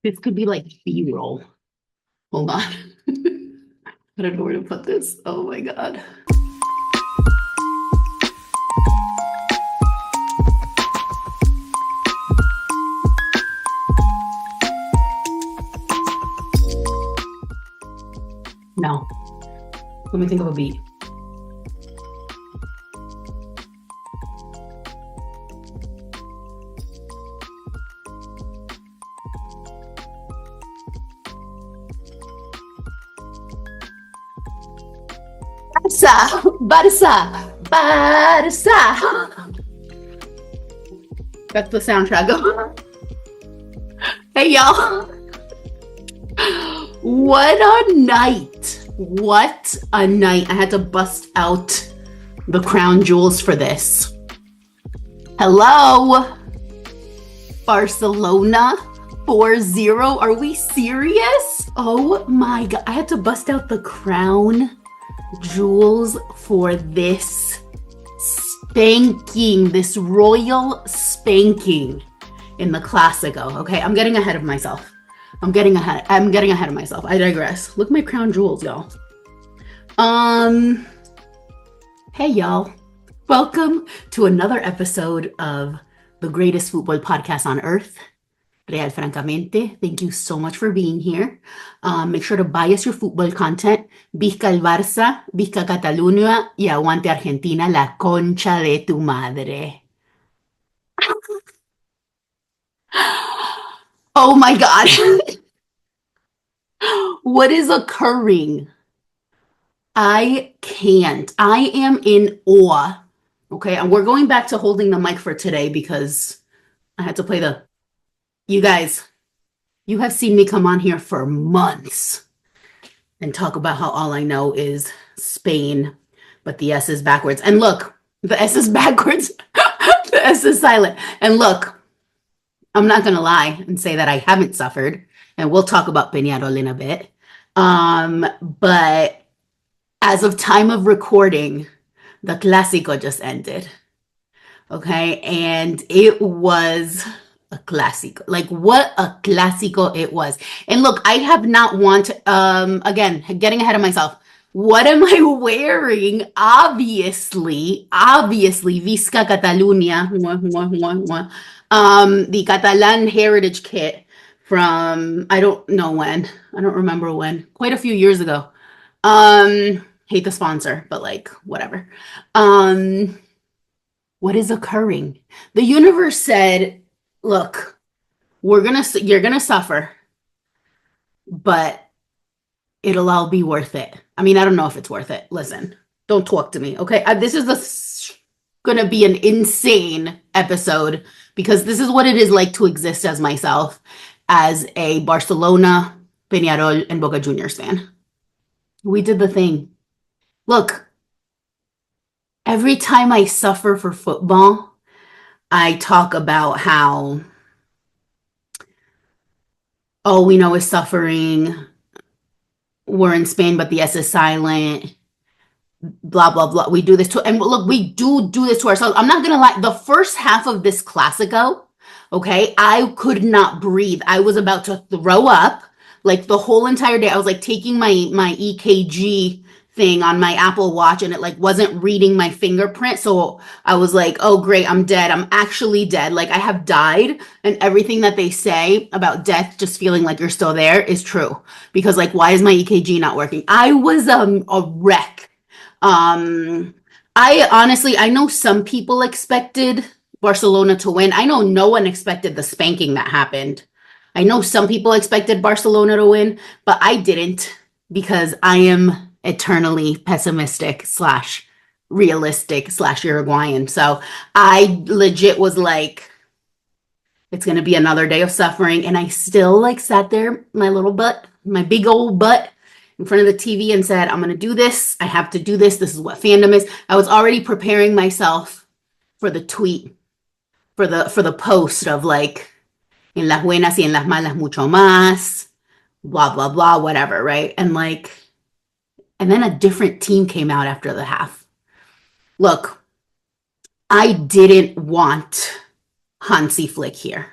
This could be like B-roll. Hold on. I don't know where to put this. Oh my God. No. Let me think of a beat. Barça, Barça, Barça. That's the soundtrack. Hey, y'all. What a night. What a night. I had to bust out the crown jewels for this. Hello, Barcelona 4-0. Are we serious? Oh my God. I had to bust out the crown jewels for this spanking, this royal spanking in the Clásico. Okay, I'm getting ahead of myself. I'm getting ahead of myself. I digress. Look at my crown jewels, y'all. Hey, y'all. Welcome to another episode of the greatest football podcast on earth, Francamente. Thank you so much for being here. Make sure to buy us your football content. Visca el Barça, Visca Cataluña y aguante Argentina, la concha de tu madre. Oh my God. What is occurring? I can't. I am in awe. Okay, and we're going back to holding the mic for today because I had to play the... You guys, you have seen me come on here for months and talk about how all I know is Spain, but the S is backwards. And look, the S is backwards. The S is silent. And look, I'm not going to lie and say that I haven't suffered, and we'll talk about Peñarol in a bit. But as of time of recording, the Clásico just ended. Okay, and it was a clásico. Like, what a clásico it was. And look, I have not again, getting ahead of myself. What am I wearing? Obviously, Visca Catalunya, the Catalan heritage kit from, I don't know when, I don't remember when, quite a few years ago. Hate the sponsor, but like, whatever. What is occurring? The universe said, look, you're gonna suffer, but it'll all be worth it. I mean, I don't know if it's worth it. Listen, don't talk to me, okay? This is gonna be an insane episode because this is what it is like to exist as myself, as a Barcelona, Peñarol, and Boca Juniors fan. We did the thing. Look, every time I suffer for football, I talk about how all we know is suffering. We're in Spain, but the S is silent. Blah, blah, blah. We do this to, and look, we do this to ourselves. I'm not going to lie. The first half of this Clásico, okay, I could not breathe. I was about to throw up. Like the whole entire day, I was like taking my EKG thing on my Apple Watch and it like wasn't reading my fingerprint. So I was like, oh great, I'm dead. I'm actually dead. Like I have died, and everything that they say about death, just feeling like you're still there, is true. Because like, why is my EKG not working? I was a wreck. I know some people expected Barcelona to win. I know no one expected the spanking that happened. I know some people expected Barcelona to win, but I didn't, because I am eternally pessimistic / realistic / Uruguayan. So I legit was like, it's going to be another day of suffering. And I still like sat there, my little butt, my big old butt in front of the TV and said, I'm going to do this. I have to do this. This is what fandom is. I was already preparing myself for the tweet, for the post of like, en las buenas y en las malas mucho más, blah, blah, blah, whatever, right? And like, and then a different team came out after the half. Look, I didn't want Hansi Flick here.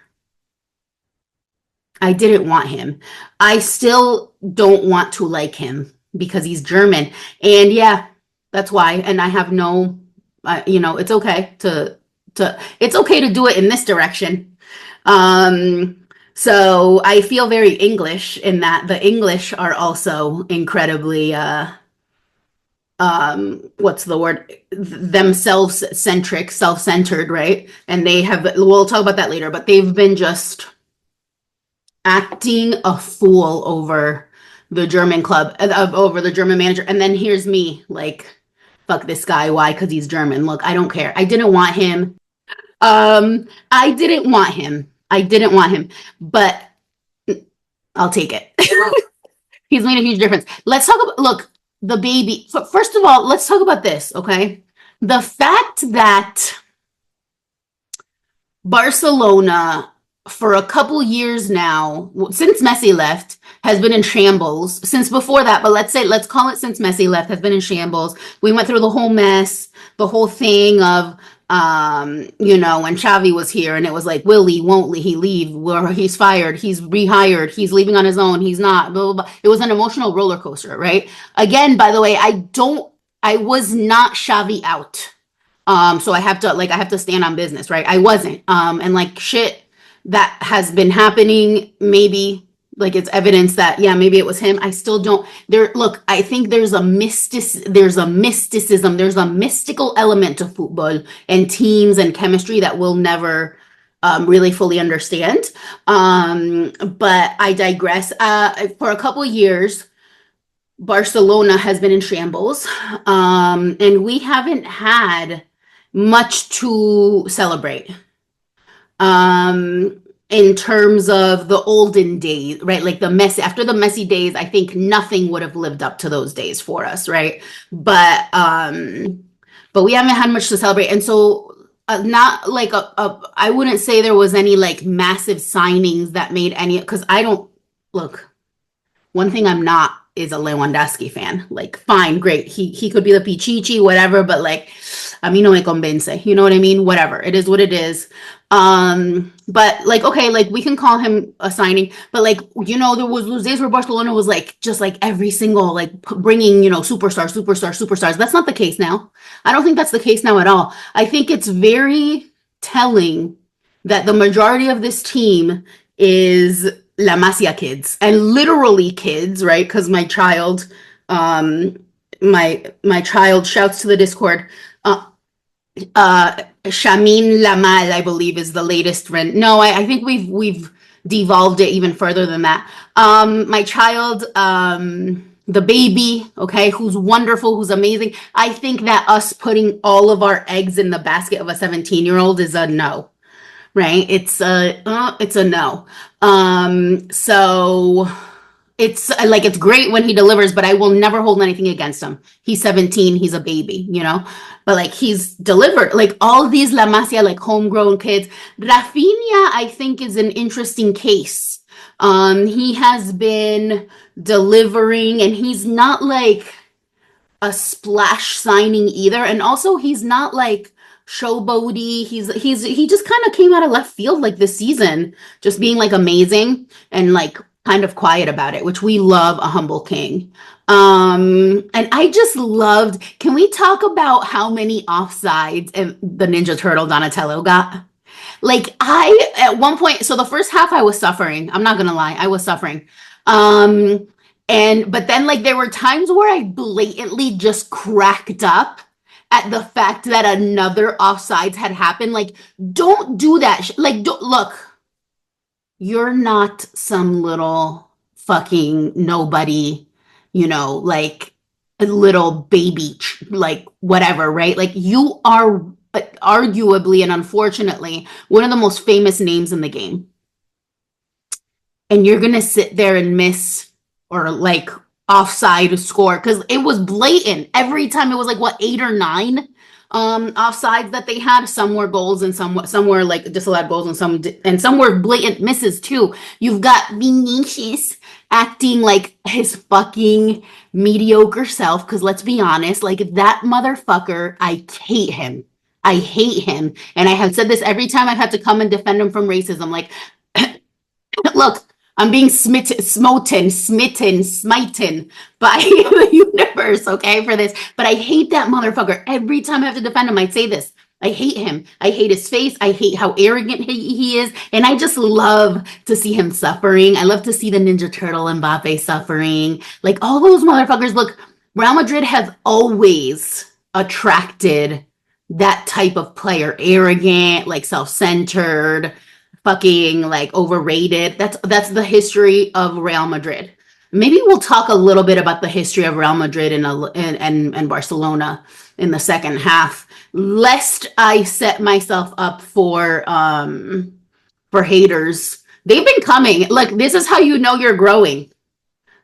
I didn't want him. I still don't want to like him because he's German. And yeah, that's why. And I have no, it's okay it's okay to do it in this direction. So I feel very English in that the English are also incredibly, what's the word? Themselves centric, self-centered, right? And we'll talk about that later, but they've been just acting a fool over the German club, over the German manager. And then here's me like, fuck this guy. Why? Because he's German. Look, I don't care. I didn't want him. I didn't want him. I didn't want him, but I'll take it. He's made a huge difference. Let's talk about, look, the baby. First of all, let's talk about this, okay? The fact that Barcelona, for a couple years now, since Messi left, has been in shambles. Since before that, but let's call it since Messi left, has been in shambles. We went through the whole mess, the whole thing of, when Xavi was here and it was like, will he, won't he leave? Where he's fired, he's rehired, he's leaving on his own, he's not, blah, blah, blah. It was an emotional roller coaster, right? Again, by the way, I was not Xavi out. So I have to stand on business, right? I wasn't. And like shit that has been happening, maybe like it's evidence that, yeah, maybe it was him. I still don't look, I think there's a mysticism, there's a mystical element to football and teams and chemistry that we'll never really fully understand. But I digress. For a couple of years, Barcelona has been in shambles. And we haven't had much to celebrate in terms of the olden days, right? Like after the Messi days, I think nothing would have lived up to those days for us, right? But we haven't had much to celebrate. And so not like I wouldn't say there was any like massive signings that made any, because I don't look, one thing I'm not is a Lewandowski fan. Like, fine, great. He could be the Pichichi, whatever, but like, a mí no me convence. You know what I mean? Whatever. It is what it is. But like, okay, like we can call him a signing, but like, there was those days where Barcelona was like, just like every single, like bringing, superstars. That's not the case now. I don't think that's the case now at all. I think it's very telling that the majority of this team is La Masia kids, and literally kids, right? Because my child, my child shouts to the Discord, Shamin Lamal, I believe, is the latest trend. No, I think we've devolved it even further than that. My child, the baby, okay, who's wonderful, who's amazing. I think that us putting all of our eggs in the basket of a 17-year-old is a no. Right? It's a no. So it's like, it's great when he delivers, but I will never hold anything against him. He's 17, he's a baby, but like he's delivered, like all these La Masia, like homegrown kids. Rafinha, I think, is an interesting case. He has been delivering, and he's not like a splash signing either. And also he's not like showboaty. He just kind of came out of left field like this season, just being like amazing and like kind of quiet about it, which we love a humble king. And I just loved, can we talk about how many offsides the Ninja Turtle Donatello got? Like at one point, so the first half I was suffering. I'm not gonna lie, I was suffering. But then like there were times where I blatantly just cracked up at the fact that another offsides had happened. Like, don't do that. Like, look, you're not some little fucking nobody, like a little baby, like whatever, right? Like you are arguably and unfortunately one of the most famous names in the game. And you're going to sit there and miss or like offside score, because it was blatant every time. It was like 8 or 9 offsides that they had. Some were goals and some were like disallowed goals, and some were blatant misses too. You've got Vinicius acting like his fucking mediocre self, because let's be honest, like that motherfucker, I hate him. And I have said this every time I've had to come and defend him from racism. Like, look, I'm being smitten by the universe, okay, for this. But I hate that motherfucker. Every time I have to defend him, I say this. I hate him. I hate his face. I hate how arrogant he is. And I just love to see him suffering. I love to see the Ninja Turtle Mbappe suffering. Like all those motherfuckers. Look, Real Madrid has always attracted that type of player. Arrogant, like self-centered, fucking like overrated. That's the history of Real Madrid. Maybe we'll talk a little bit about the history of Real Madrid and Barcelona in the second half, lest I set myself up for haters. They've been coming. Like this is how you know you're growing.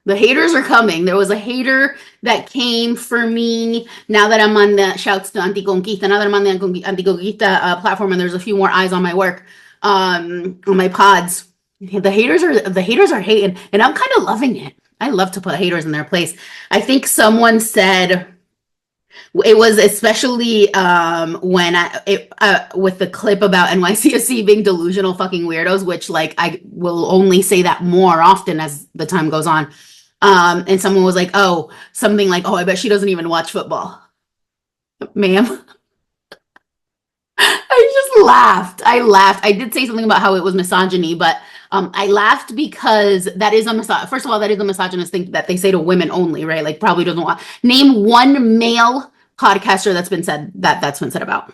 The haters are coming. There was a hater that came for me now that I'm on the shouts to Anticonquista. Now that I'm on the Anticonquista platform, and there's a few more eyes on my work, on my pods. The haters are hating, and I'm kind of loving it. I love to put haters in their place. I think someone said it was especially when with the clip about NYCFC being delusional fucking weirdos, which like I will only say that more often as the time goes on. And someone was like, oh, something like, oh, I bet she doesn't even watch football. Ma'am. I just laughed. I laughed. I did say something about how it was misogyny, but I laughed because that is first of all, that is a misogynist thing that they say to women only, right? Like probably doesn't want. Name one male podcaster that's been said about.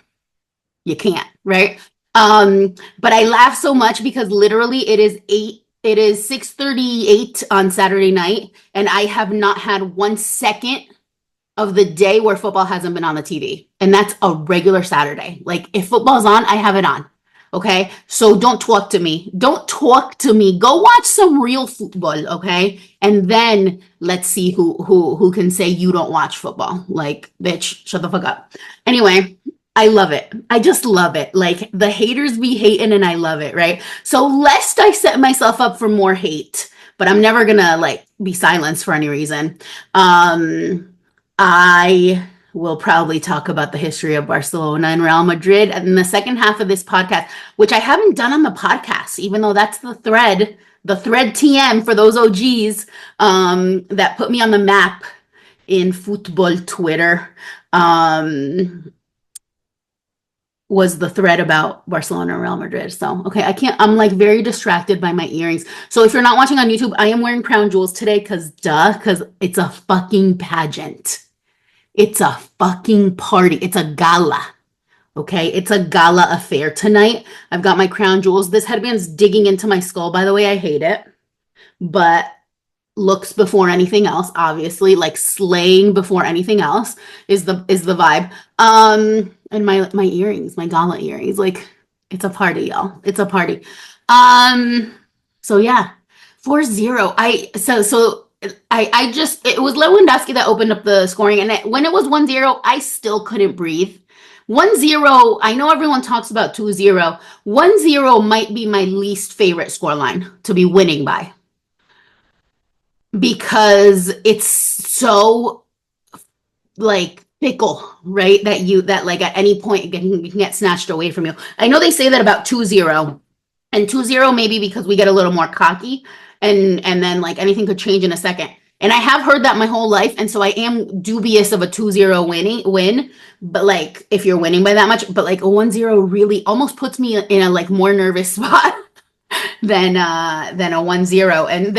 You can't, right? But I laugh so much because literally it is 6:38 on Saturday night, and I have not had 1 second of the day where football hasn't been on the TV. And that's a regular Saturday. Like if football's on, I have it on. Okay. So don't talk to me. Don't talk to me. Go watch some real football. Okay. And then let's see who can say you don't watch football. Like, bitch, shut the fuck up. Anyway, I love it. I just love it. Like the haters be hating and I love it. Right. So lest I set myself up for more hate, but I'm never gonna like be silenced for any reason. I will probably talk about the history of Barcelona and Real Madrid in the second half of this podcast, which I haven't done on the podcast, even though that's the thread TM for those OGs that put me on the map in football Twitter. Was the thread about Barcelona and Real Madrid. So, okay, I'm like very distracted by my earrings. So if you're not watching on YouTube, I am wearing crown jewels today because it's a fucking pageant. It's a fucking party. It's a gala. Okay, it's a gala affair tonight. I've got my crown jewels. This headband's digging into my skull, by the way. I hate it. But looks before anything else, obviously. Like slaying before anything else is the vibe. And my earrings, my gala earrings, like it's a party, y'all. It's a party. So yeah, 4-0. It was Lewandowski that opened up the scoring, and when it was 1-0, I still couldn't breathe. 1-0, I know everyone talks about 2-0. 1-0 might be my least favorite scoreline to be winning by, because it's so like fickle, right? That like at any point you can get snatched away from you. I know they say that about 2-0, and 2-0 maybe because we get a little more cocky, and then like anything could change in a second. And I have heard that my whole life, and so I am dubious of a 2-0 win. But like if you're winning by that much, but like a 1-0 really almost puts me in a like more nervous spot than a 1-0, and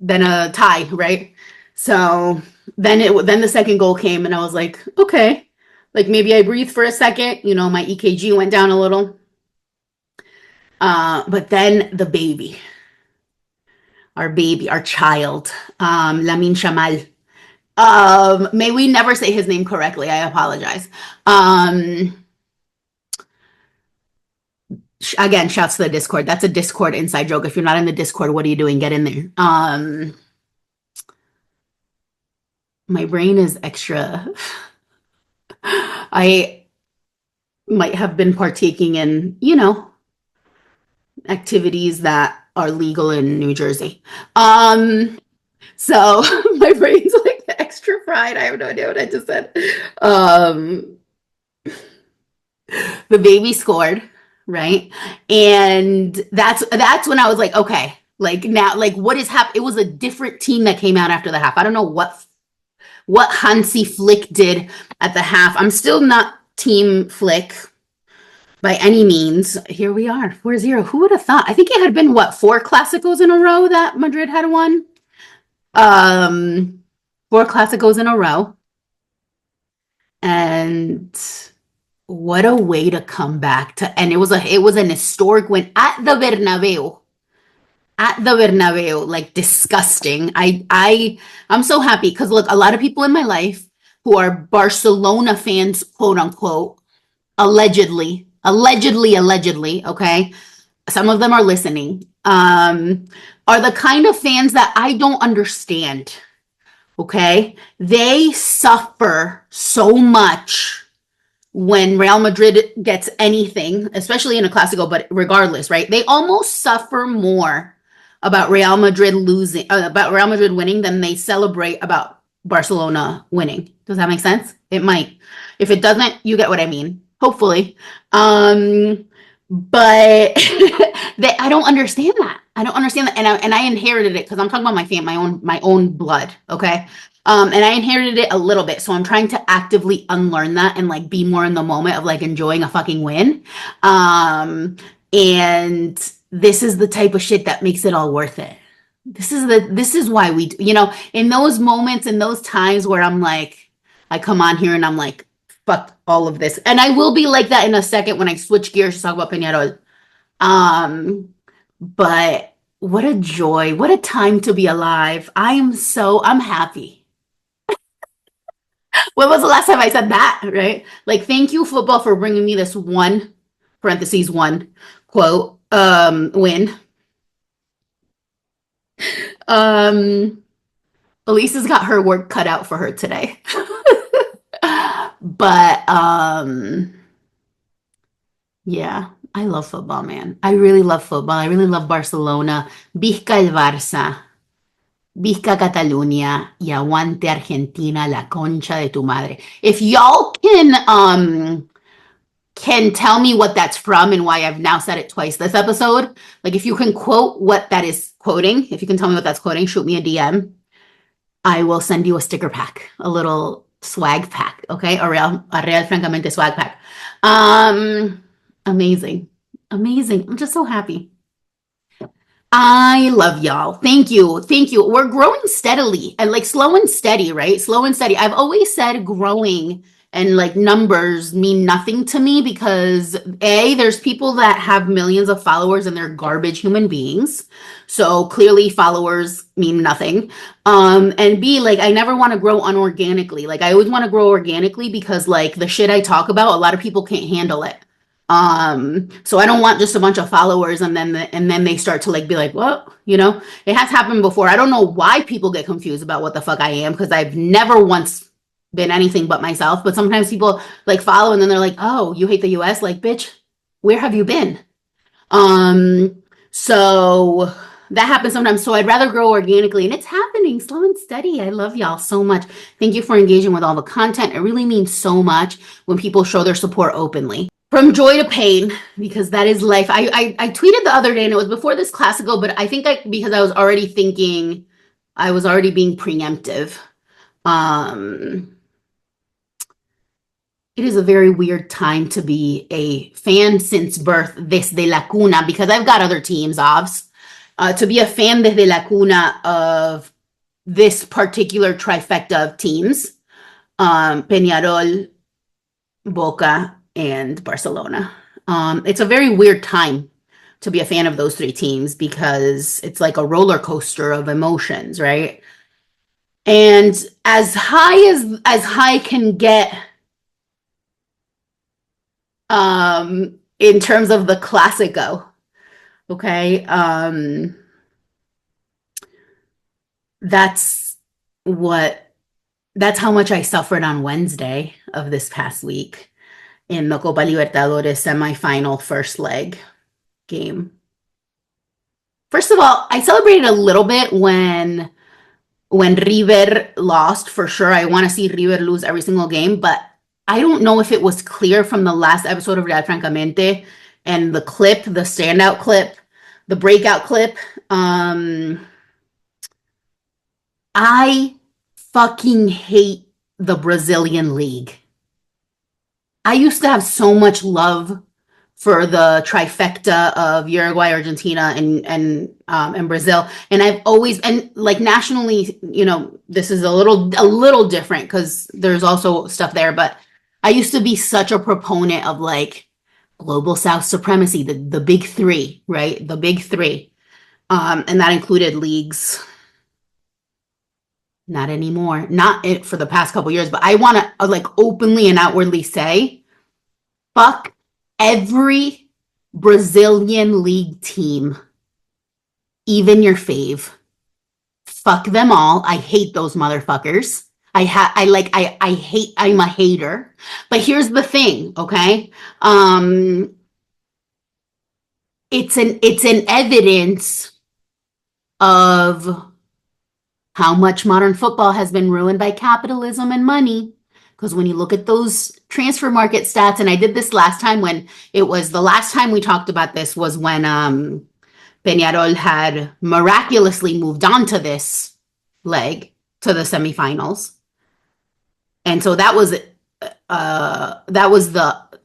then a tie, right? So then the second goal came, and I was like, okay, like maybe I breathed for a second, you know, my EKG went down a little. But then the baby, our child, Lamine Yamal. May we never say his name correctly. I apologize. Again, shouts to the Discord. That's a Discord inside joke. If you're not in the Discord, what are you doing? Get in there. My brain is extra. I might have been partaking in, you know, activities that are legal in New Jersey. So my brain's like extra fried. I have no idea what I just said. The baby scored, right? And that's when I was like, okay, Like now, like what is happening? It was a different team that came out after the half. I don't know what Hansi Flick did at the half. I'm still not team Flick by any means. Here we are, 4-0. Who would have thought? I think it had been what, 4 Clásicos in a row that Madrid had won? 4 Clásicos in a row. And what a way to come back to, and it was an historic win at the Bernabeu. At the Bernabeu, like disgusting. I'm so happy because look, a lot of people in my life who are Barcelona fans, quote unquote, allegedly, okay? Some of them are listening, are the kind of fans that I don't understand, okay? They suffer so much when Real Madrid gets anything, especially in a Clásico, but regardless, right? They almost suffer more about Real Madrid winning than they celebrate about Barcelona winning. Does that make sense? It might. If it doesn't, you get what I mean. Hopefully. But I don't understand that. I don't understand that. And I inherited it because I'm talking about my family, my own blood. Okay. And I inherited it a little bit. So I'm trying to actively unlearn that and like be more in the moment of like enjoying a fucking win. And this is the type of shit that makes it all worth it. This is why we, in those moments, in those times where I'm like, I come on here and I'm like, fuck all of this. And I will be like that in a second when I switch gears to talk about Peñarol. But what a joy, what a time to be alive. I'm happy. When was the last time I said that, right? Like, thank you, football, for bringing me this one, parentheses, one, quote, win. Elisa's got her work cut out for her today. But, yeah, I love football, man. I really love football. I really love Barcelona. Visca el Barça. Visca Cataluña. Y aguante Argentina, la concha de tu madre. If y'all can tell me what that's from and why I've now said it twice this episode, like if you can quote what that is quoting, if you can tell me what that's quoting, shoot me a DM. I will send you a sticker pack, a little swag pack, okay? A real Francamente swag pack. Amazing. I'm just so happy. I love y'all. Thank you. We're growing steadily and like slow and steady, right? Slow and steady. I've always said growing and like numbers mean nothing to me because there's people that have millions of followers and they're garbage human beings. So clearly followers mean nothing. And B, like I never want to grow unorganically. Like I always want to grow organically because like the shit I talk about, a lot of people can't handle it. So I don't want just a bunch of followers and then they start to like be like, well, it has happened before. I don't know why people get confused about what the fuck I am because I've never once been anything but myself. But sometimes people like follow and then they're like, oh, you hate the US? Like, bitch, where have you been? So that happens sometimes. So I'd rather grow organically and it's happening slow and steady. I love y'all so much. Thank you for engaging with all the content. It really means so much when people show their support openly. From joy to pain, because that is life. I tweeted the other day and it was before this Clásico, but I think because I was already thinking, I was already being preemptive. It is a very weird time to be a fan since birth, desde la cuna, because I've got other teams, obvs. To be a fan desde la cuna of this particular trifecta of teams, Peñarol, Boca, and Barcelona. It's a very weird time to be a fan of those three teams because it's like a roller coaster of emotions, right? And as high can get in terms of the Clásico, okay? That's how much I suffered on Wednesday of this past week in the Copa Libertadores semifinal first leg game. First of all, I celebrated a little bit when River lost, for sure. I want to see River lose every single game, but I don't know if it was clear from the last episode of Francamente and the clip, the standout clip, the breakout clip Um, I fucking hate the Brazilian league. I used to have so much love for the trifecta of Uruguay, Argentina, and Brazil. And I've always, and like nationally, this is a little different because there's also stuff there. But I used to be such a proponent of like global South supremacy, the big three, right? The big three. And that included leagues. Not anymore. Not it for the past couple years, but I want to like openly and outwardly say, fuck every Brazilian league team, even your fave. Fuck them all. I hate those motherfuckers. I hate, I'm a hater. But here's the thing, okay? It's an evidence of how much modern football has been ruined by capitalism and money. Because when you look at those transfer market stats, and I did this last time when it was the last time we talked about this was when Peñarol had miraculously moved on to this leg to the semifinals. And so that was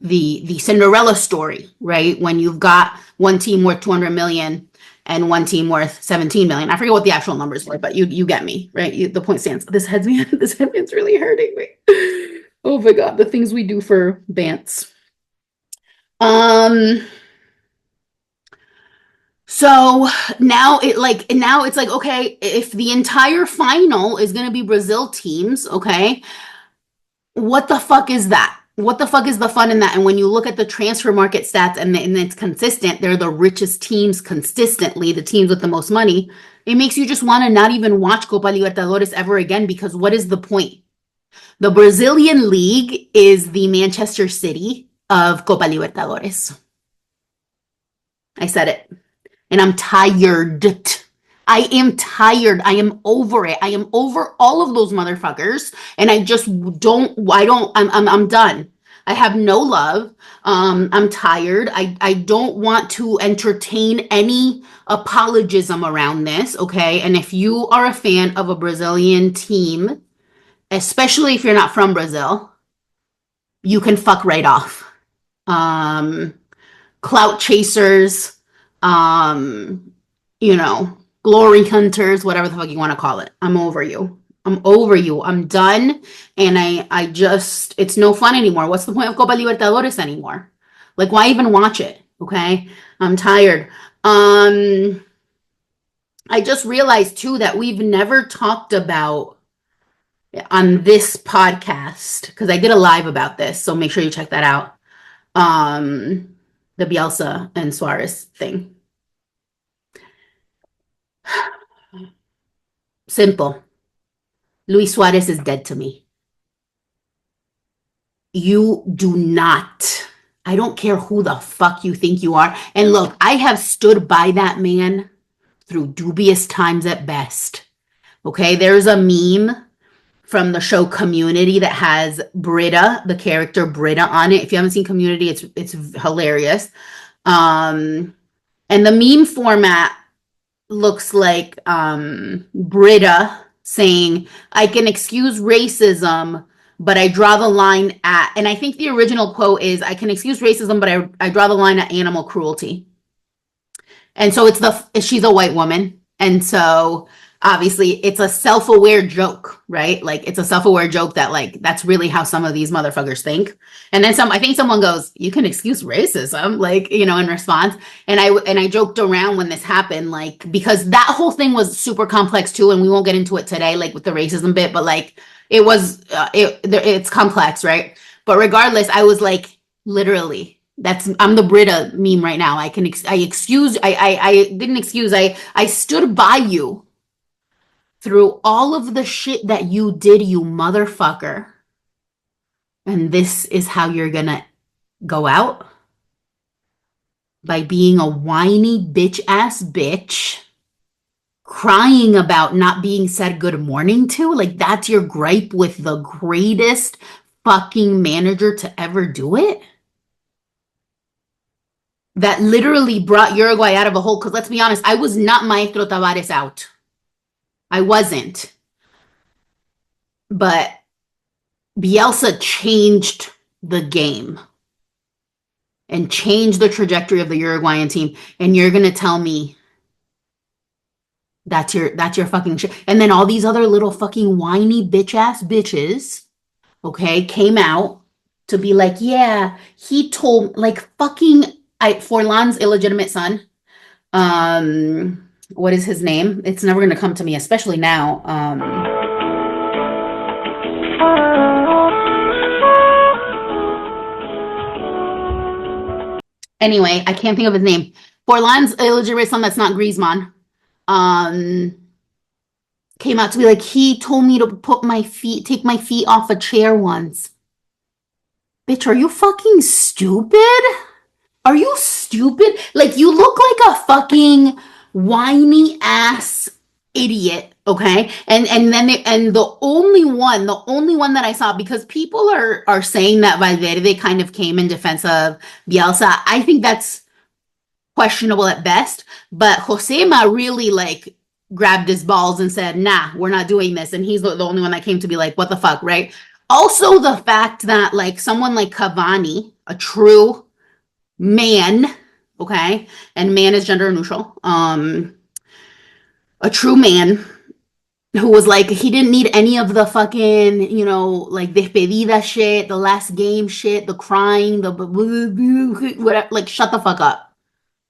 the Cinderella story, right? When you've got one team worth 200 million and one team worth 17 million. I forget what the actual numbers were, but you get me, right? The point stands. This headband's really hurting me. Oh my God, the things we do for Bants. So now it's like, okay, if the entire final is gonna be Brazil teams, okay, what the fuck is that? What the fuck is the fun in that? And when you look at the transfer market stats and it's consistent, they're the richest teams consistently, the teams with the most money. It makes you just want to not even watch Copa Libertadores ever again because what is the point? The Brazilian league is the Manchester City of Copa Libertadores. I said it. And I'm tired. I am tired. I am over it. I am over all of those motherfuckers. And I just I'm done. I have no love. I'm tired. I don't want to entertain any apologism around this. Okay. And if you are a fan of a Brazilian team, especially if you're not from Brazil, you can fuck right off. Clout chasers, glory hunters, whatever the fuck you want to call it. I'm over you. I'm over you. I'm done. And I just, it's no fun anymore. What's the point of Copa Libertadores anymore? Like, why even watch it? Okay. I'm tired. I just realized too that we've never talked about on this podcast, because I did a live about this, so make sure you check that out. The Bielsa and Suarez thing. Simple. Luis Suarez is dead to me. You do not. I don't care who the fuck you think you are. And look, I have stood by that man through dubious times at best. Okay, there's a meme from the show Community that has Britta, the character Britta, on it. If you haven't seen Community, it's hilarious. And the meme format looks like Britta saying, I can excuse racism, but I draw the line at, and I think the original quote is, I can excuse racism, but I draw the line at animal cruelty. And so she's a white woman. And so obviously it's a self-aware joke, right? Like it's a self-aware joke that like, that's really how some of these motherfuckers think. And then I think someone goes, you can excuse racism, like, in response. And I joked around when this happened, like, because that whole thing was super complex too. And we won't get into it today, like with the racism bit, but like it was, it's complex, right? But regardless, I was like, literally, I'm the Britta meme right now. I stood by you through all of the shit that you did, you motherfucker. And this is how you're gonna go out? By being a whiny bitch-ass bitch, crying about not being said good morning to? Like, that's your gripe with the greatest fucking manager to ever do it? that literally brought Uruguay out of a hole. Because let's be honest, I was not Maestro Tavares out. I wasn't. But Bielsa changed the game and changed the trajectory of the Uruguayan team. And you're gonna tell me that's your fucking shit. And then all these other little fucking whiny bitch ass bitches, okay, came out to be like, yeah, he told like fucking Forlan's illegitimate son. What is his name? It's never gonna come to me, especially now. Anyway, I can't think of his name. Forlan's illegitimate son that's not Griezmann. Came out to be like, he told me to take my feet off a chair once. Bitch, are you fucking stupid? Are you stupid? Like, you look like a fucking whiny ass idiot, okay? And then the only one that I saw, because people are saying that Valverde kind of came in defense of Bielsa. I think that's questionable at best, but Josema really like grabbed his balls and said, nah, we're not doing this. And he's the only one that came to be like, what the fuck, right? Also, the fact that like someone like Cavani, a true man, okay, and man is gender neutral, a true man who was like, he didn't need any of the fucking, like despedida shit, the last game shit, the crying, the whatever, like shut the fuck up.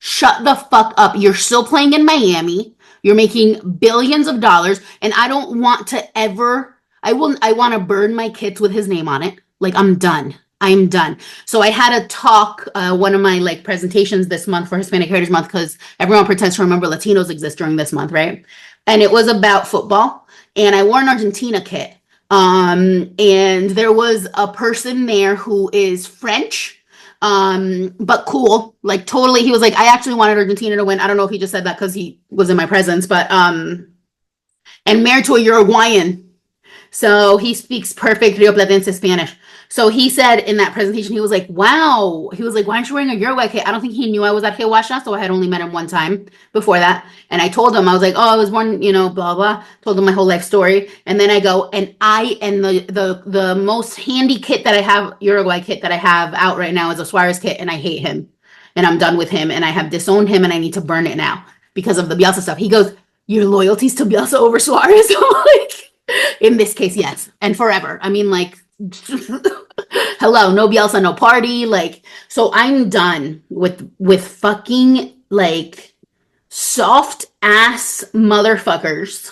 Shut the fuck up. You're still playing in Miami. You're making billions of dollars. And I don't want to ever, I want to burn my kids with his name on it. Like, I'm done. I'm done. So I had a talk, one of my like presentations this month for Hispanic Heritage Month, because everyone pretends to remember Latinos exist during this month, right? And it was about football. And I wore an Argentina kit. And there was a person there who is French, but cool, like totally. He was like, I actually wanted Argentina to win. I don't know if he just said that because he was in my presence, but and married to a Uruguayan. So he speaks perfect Rio Platense Spanish. So he said in that presentation, he was like, wow. He was like, why aren't you wearing a Uruguay kit? I don't think he knew I was at Hiwasha, so I had only met him one time before that. And I told him, I was like, oh, I was born, blah, blah. Told him my whole life story. And then I go, and the most handy kit that I have, Uruguay kit that I have out right now is a Suarez kit, and I hate him. And I'm done with him, and I have disowned him, and I need to burn it now because of the Bielsa stuff. He goes, your loyalties to Bielsa over Suarez? I'm like, in this case, yes. And forever. I mean, like, hello, no Bielsa, no party. Like, so I'm done with fucking like soft ass motherfuckers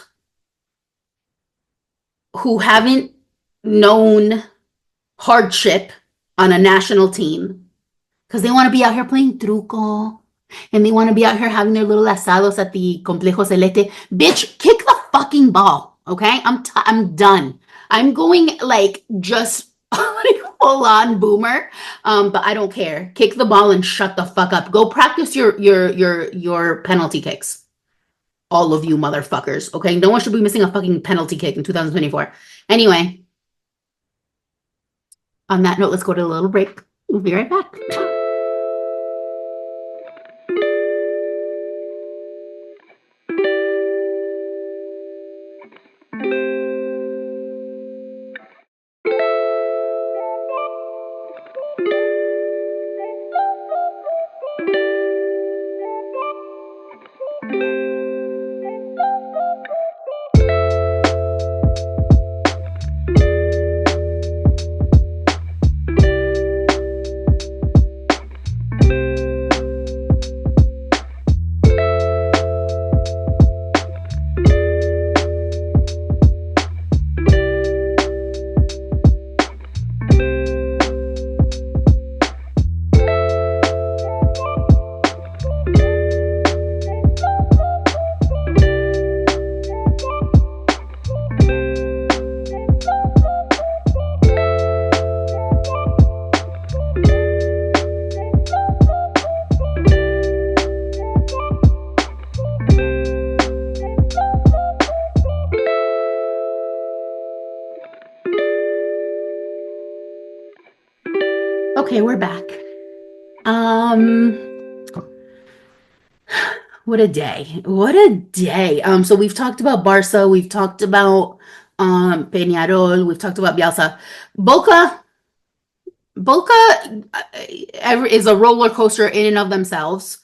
who haven't known hardship on a national team because they want to be out here playing truco and they want to be out here having their little asados at the Complejo Celeste. Bitch, kick the fucking ball, okay? I'm done. I'm going like just like full on boomer, but I don't care. Kick the ball and shut the fuck up. Go practice your penalty kicks. All of you motherfuckers, okay? No one should be missing a fucking penalty kick in 2024. Anyway, on that note, let's go to a little break. We'll be right back. Okay, we're back. What a day. What a day. So we've talked about Barça, we've talked about Peñarol, we've talked about Bielsa. Boca is a roller coaster in and of themselves.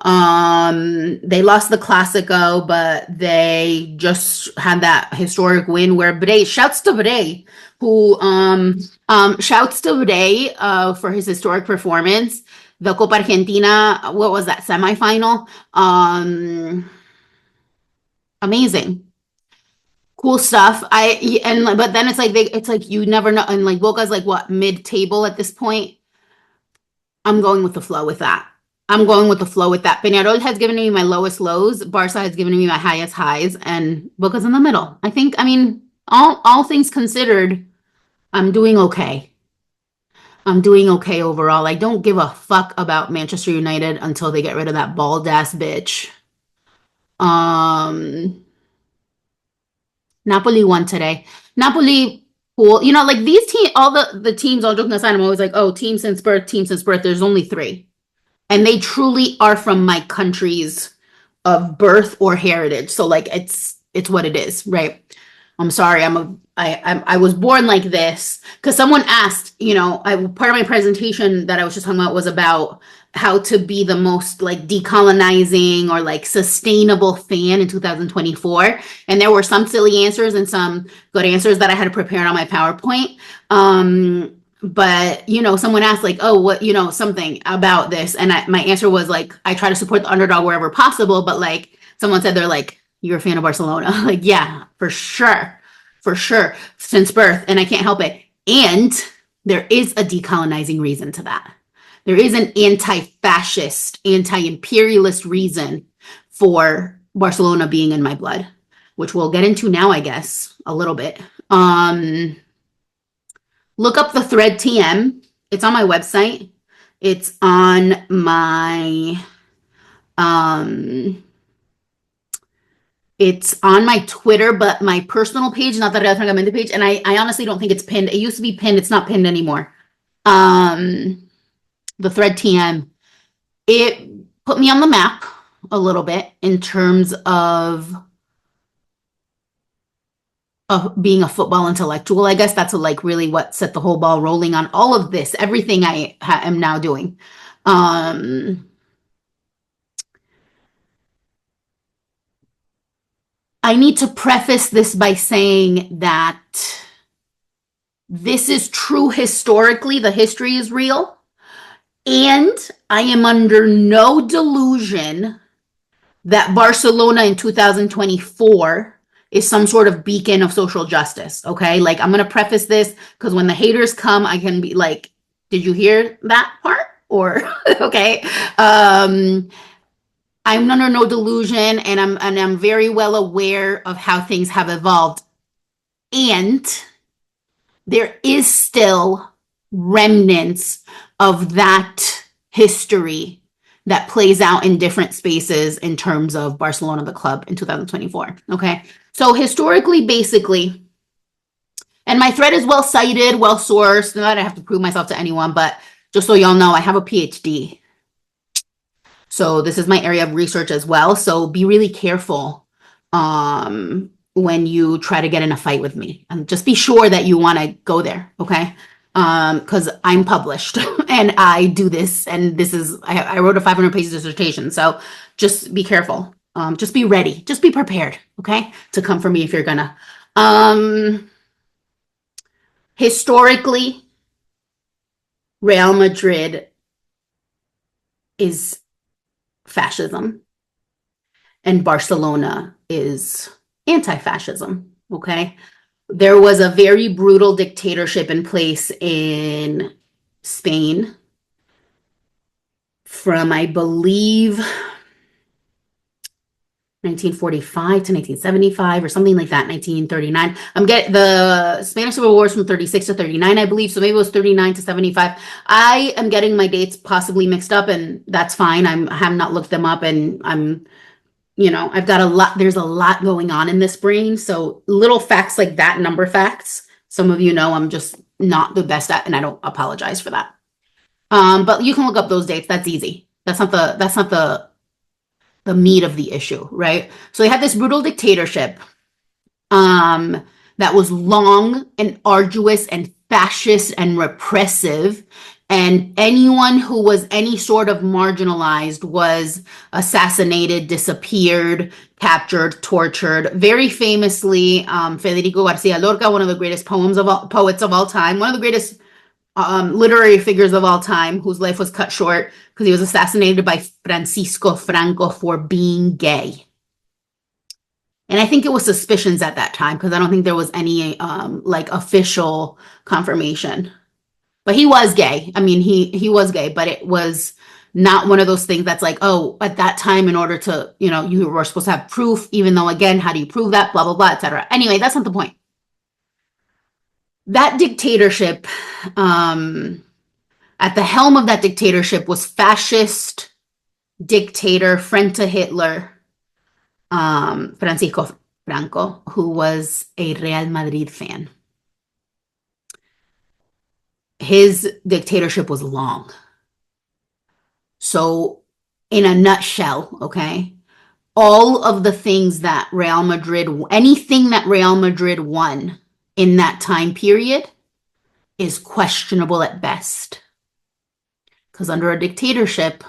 They lost the Clásico, but they just had that historic win where shouts to Bre, who shouts to Bre for his historic performance. The Copa Argentina, what was that, semifinal? Amazing. Cool stuff. But then it's like you never know, and like Boca's like what, mid-table at this point. I'm going with the flow with that. I'm going with the flow with that. Peñarol has given me my lowest lows. Barça has given me my highest highs, and Boca's in the middle. I mean, all things considered, I'm doing okay. I'm doing okay overall. I don't give a fuck about Manchester United until they get rid of that bald ass bitch. Um, Napoli won today. Napoli, cool. You know, like these teams, all the teams, all joking aside, I'm always like, oh, team since birth, team since birth. There's only three. And they truly are from my countries of birth or heritage. So like it's what it is, right? I'm sorry, I was born like this because someone asked, you know, part of my presentation that I was just talking about was about how to be the most like decolonizing or like sustainable fan in 2024. And there were some silly answers and some good answers that I had to prepare on my PowerPoint. But you know, someone asked like, oh, what, you know, something about this. And my answer was like, I try to support the underdog wherever possible. But like someone said, they're like, you're a fan of Barcelona. Like, yeah, for sure. For sure. Since birth. And I can't help it. And there is a decolonizing reason to that. There is an anti-fascist, anti-imperialist reason for Barcelona being in my blood, which we'll get into now, I guess, a little bit. Look up the thread TM. It's on my website. It's on my it's on my Twitter, but my personal page, not the Real Francamente page. And I honestly don't think it's pinned. It used to be pinned. It's not pinned anymore. The thread TM. It put me on the map a little bit in terms of being a football intellectual. I guess that's like really what set the whole ball rolling on all of this, everything I am now doing. I need to preface this by saying that this is true historically, the history is real, and I am under no delusion that Barcelona in 2024 is some sort of beacon of social justice, okay? Like, I'm going to preface this because when the haters come, I can be like, did you hear that part? Or, okay. I'm under no delusion, and I'm very well aware of how things have evolved. And there is still remnants of that history that plays out in different spaces in terms of Barcelona, the club, in 2024. Okay. So historically, basically, and my thread is well cited, well sourced. Not that I have to prove myself to anyone, but just so y'all know, I have a PhD. So this is my area of research as well. So be really careful when you try to get in a fight with me. And just be sure that you want to go there, okay? Because I'm published and I do this, and this is, I wrote a 500-page dissertation. So just be careful. Just be ready. Just be prepared, okay? To come for me if you're gonna. Historically, Real Madrid is fascism and Barcelona is anti-fascism, okay? There was a very brutal dictatorship in place in Spain from, I believe, 1945 to 1975 or something like that, 1939. I'm getting the Spanish Civil War from 36 to 39, I believe. So maybe it was 39 to 75. I am getting my dates possibly mixed up, and that's fine. I have not looked them up, and I'm, you know, I've got a lot, there's a lot going on in this brain. So little facts like that, number facts, some of you know I'm just not the best at, and I don't apologize for that. But you can look up those dates. That's easy. That's not the the meat of the issue, right? So they had this brutal dictatorship that was long and arduous and fascist and repressive. And anyone who was any sort of marginalized was assassinated, disappeared, captured, tortured. Very famously, Federico Garcia Lorca, one of the greatest poets of all time, one of the greatest literary figures of all time, whose life was cut short because he was assassinated by Francisco Franco for being gay. And I think it was suspicions at that time because I don't think there was any like official confirmation. But he was gay. I mean, he was gay, but it was not one of those things that's like, oh, at that time, in order to, you know, you were supposed to have proof, even though, again, how do you prove that? Blah, blah, blah, etc. Anyway, that's not the point. That dictatorship, at the helm of that dictatorship was fascist dictator, friend to Hitler, Francisco Franco, who was a Real Madrid fan. His dictatorship was long. So, in a nutshell, okay, all of the things that Real Madrid, anything that Real Madrid won in that time period is questionable at best. Because under a dictatorship,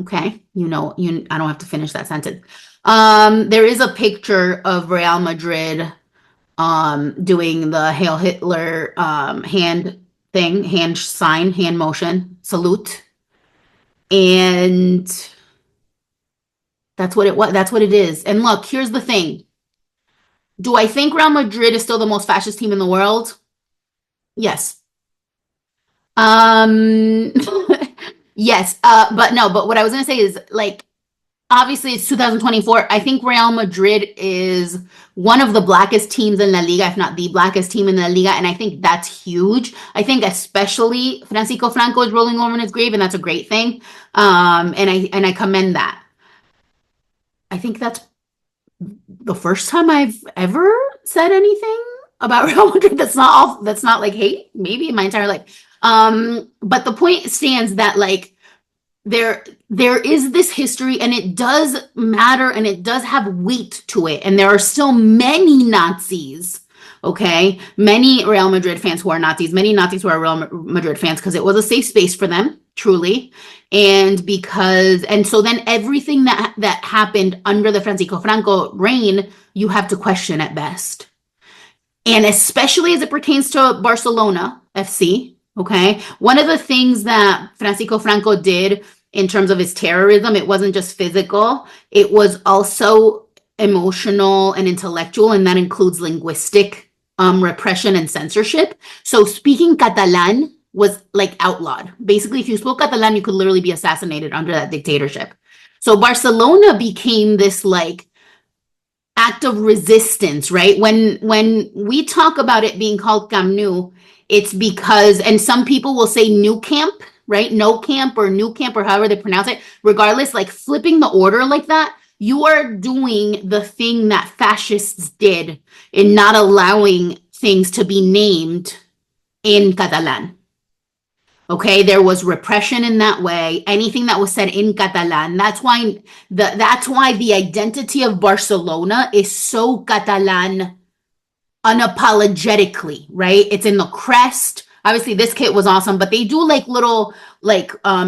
okay, I don't have to finish that sentence. There is a picture of Real Madrid doing the Hail Hitler hand thing, hand sign, hand motion, salute. And that's what it was. That's what it is. And look, here's the thing. Do I think Real Madrid is still the most fascist team in the world? Yes. Yes. But what I was going to say is, like, obviously it's 2024. I think Real Madrid is one of the blackest teams in La Liga, if not the blackest team in La Liga. And I think that's huge. I think especially Francisco Franco is rolling over in his grave, and that's a great thing. And I commend that. I think that's the first time I've ever said anything about Real Madrid that's not like hate, maybe in my entire life. But the point stands that, like, there is this history, and it does matter, and it does have weight to it. And there are still many Nazis, okay? Many Real Madrid fans who are Nazis, many Nazis who are Real Madrid fans, because it was a safe space for them, truly. And so then everything that happened under the Francisco Franco reign, you have to question at best. And especially as it pertains to Barcelona FC, okay? One of the things that Francisco Franco did in terms of his terrorism, it wasn't just physical, it was also emotional and intellectual, and that includes linguistic repression and censorship. So speaking Catalan was like outlawed. Basically, if you spoke Catalan, you could literally be assassinated under that dictatorship. So Barcelona became this like act of resistance, right? When we talk about it being called Camp Nou, it's because, and some people will say New Camp, right? No Camp or New Camp or however they pronounce it. Regardless, like flipping the order like that, you are doing the thing that fascists did in not allowing things to be named in Catalan. Okay, there was repression in that way. Anything that was said in Catalan. That's why the identity of Barcelona is so Catalan unapologetically, right? It's in the crest. Obviously, this kit was awesome, but they do like little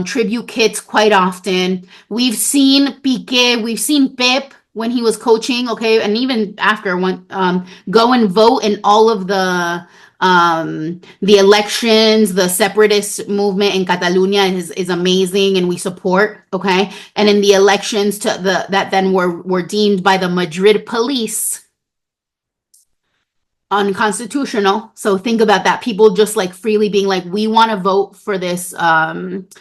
tribute kits quite often. We've seen Piqué, we've seen Pep when he was coaching, okay, and even after go and vote in all of the elections. The separatist movement in Catalonia is amazing, and we support, okay? And in the elections that then were deemed by the Madrid police unconstitutional. So think about that. People just like freely being like, we want to vote for this, what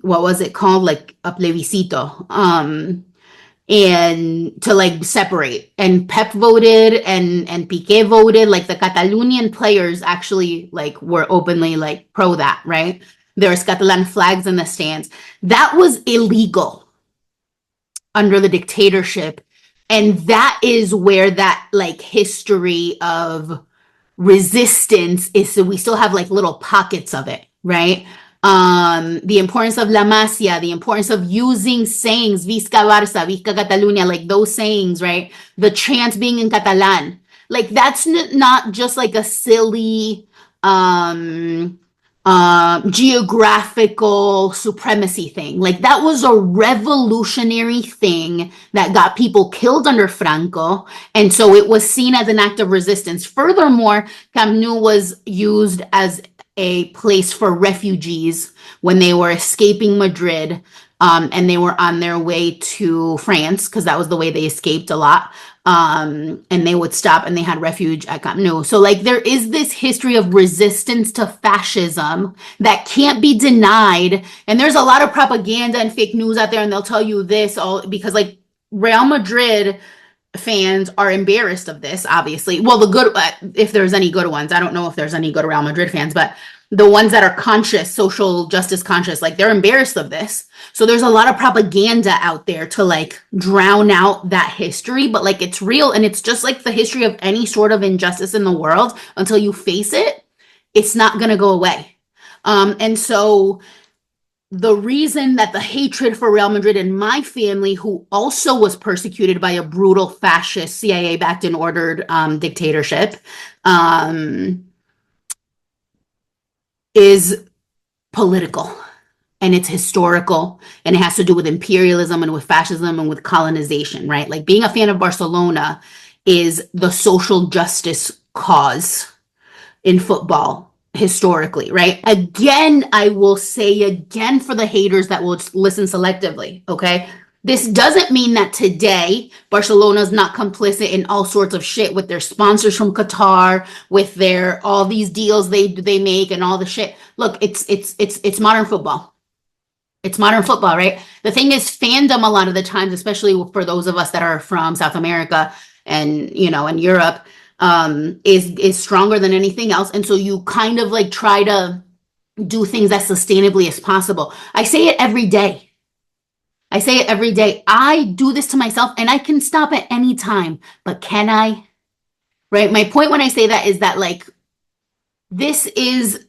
was it called? Like a plebiscito. And to like separate. And Pep voted and Piqué voted. Like the Catalonian players actually like were openly like pro that, right? There's Catalan flags in the stands. That was illegal under the dictatorship. And that is where that like history of resistance is. So we still have like little pockets of it, right? The importance of la Masia, the importance of using sayings, Visca Barça, Visca Catalunya, like those sayings, right? The chants being in Catalan. Like that's not just like a silly geographical supremacy thing. Like that was a revolutionary thing that got people killed under Franco, and so it was seen as an act of resistance. Furthermore, Camp Nou was used as a place for refugees when they were escaping Madrid, and they were on their way to France, because that was the way they escaped a lot. And they would stop and they had refuge at Camp Nou. So like there is this history of resistance to fascism that can't be denied. And there's a lot of propaganda and fake news out there, and they'll tell you this all because like Real Madrid fans are embarrassed of this, obviously. Well, the good, if there's any good ones, I don't know if there's any good Real Madrid fans, but the ones that are conscious, social justice conscious, like they're embarrassed of this. So there's a lot of propaganda out there to like drown out that history, but like it's real, and it's just like the history of any sort of injustice in the world. Until you face it, it's not going to go away. And so the reason that the hatred for Real Madrid in my family, who also was persecuted by a brutal fascist CIA-backed and ordered dictatorship, is political, and it's historical, and it has to do with imperialism and with fascism and with colonization, right? Like being a fan of Barcelona is the social justice cause in football historically, right? Again, I will say again for the haters that will listen selectively, okay? This doesn't mean that today Barcelona is not complicit in all sorts of shit with their sponsors from Qatar, with their all these deals they make and all the shit. Look, it's modern football. It's modern football, right? The thing is, fandom a lot of the times, especially for those of us that are from South America and and Europe, is stronger than anything else. And so you kind of like try to do things as sustainably as possible. I say it every day. I do this to myself, and I can stop at any time, but can I? Right? My point when I say that is that like this is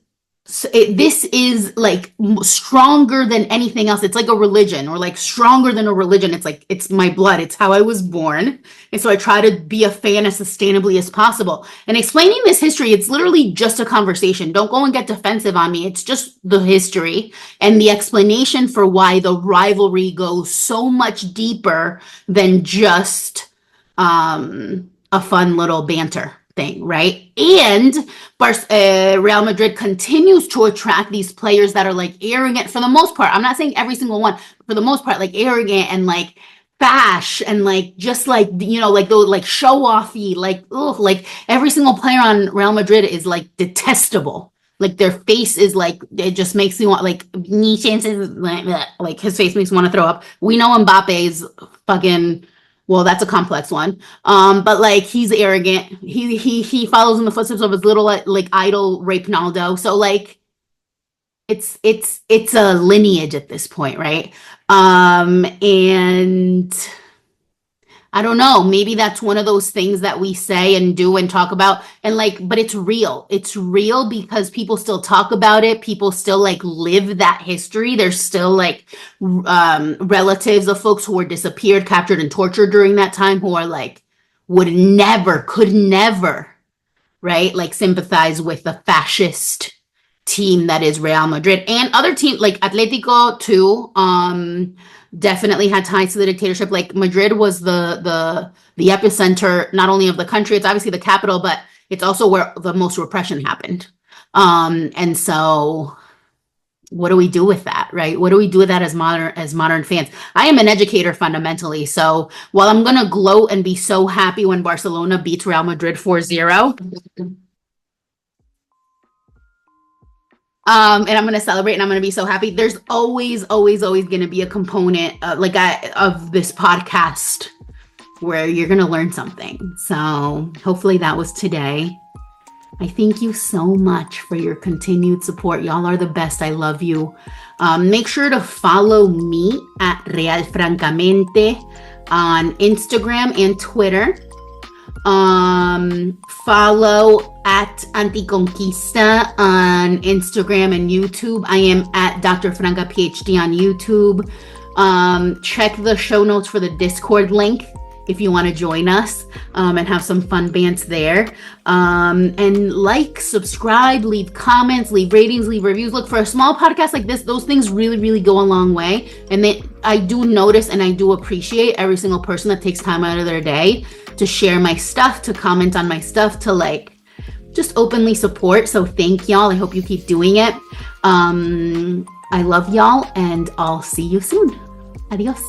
like stronger than anything else. It's like a religion, or like stronger than a religion. It's like, it's my blood. It's how I was born. And so I try to be a fan as sustainably as possible. And explaining this history, it's literally just a conversation. Don't go and get defensive on me. It's just the history and the explanation for why the rivalry goes so much deeper than just a fun little banter thing, right? And Real Madrid continues to attract these players that are like arrogant for the most part. I'm not saying every single one, but for the most part, like arrogant and like fash and like just like like those like show offy, like ugh, like every single player on Real Madrid is like detestable. Like their face is like, it just makes me want like knee chances, like his face makes me want to throw up. We know Mbappe's fucking, well, that's a complex one. But like he's arrogant. He follows in the footsteps of his little like idol Ronaldo. So like it's a lineage at this point, right? And I don't know, maybe that's one of those things that we say and do and talk about, and like, but it's real. It's real because people still talk about it. People still like live that history. There's still like relatives of folks who were disappeared, captured, and tortured during that time who are like, could never, right? Like sympathize with the fascist team that is Real Madrid, and other teams like Atletico too. Definitely had ties to the dictatorship. Like Madrid was the epicenter, not only of the country, it's obviously the capital, but it's also where the most repression happened. And so what do we do with that, right? What do we do with that as modern fans? I am an educator fundamentally. So while I'm going to gloat and be so happy when Barcelona beats Real Madrid 4-0, and I'm going to celebrate and I'm going to be so happy, there's always going to be a component of this podcast where you're going to learn something. So hopefully that was today. I thank you so much for your continued support. Y'all are the best. I love you. Make sure to follow me at Francamente on Instagram and Twitter. Follow at Anticonquista on Instagram and YouTube. I am at Dr. Franca Ph.D. on YouTube. Check the show notes for the Discord link if you want to join us and have some fun bants there. And like, subscribe, leave comments, leave ratings, leave reviews. Look, for a small podcast like this, those things really, really go a long way. And I do notice and I do appreciate every single person that takes time out of their day to share my stuff, to comment on my stuff, to like just openly support. So thank y'all. I hope you keep doing it. I love y'all and I'll see you soon. Adios.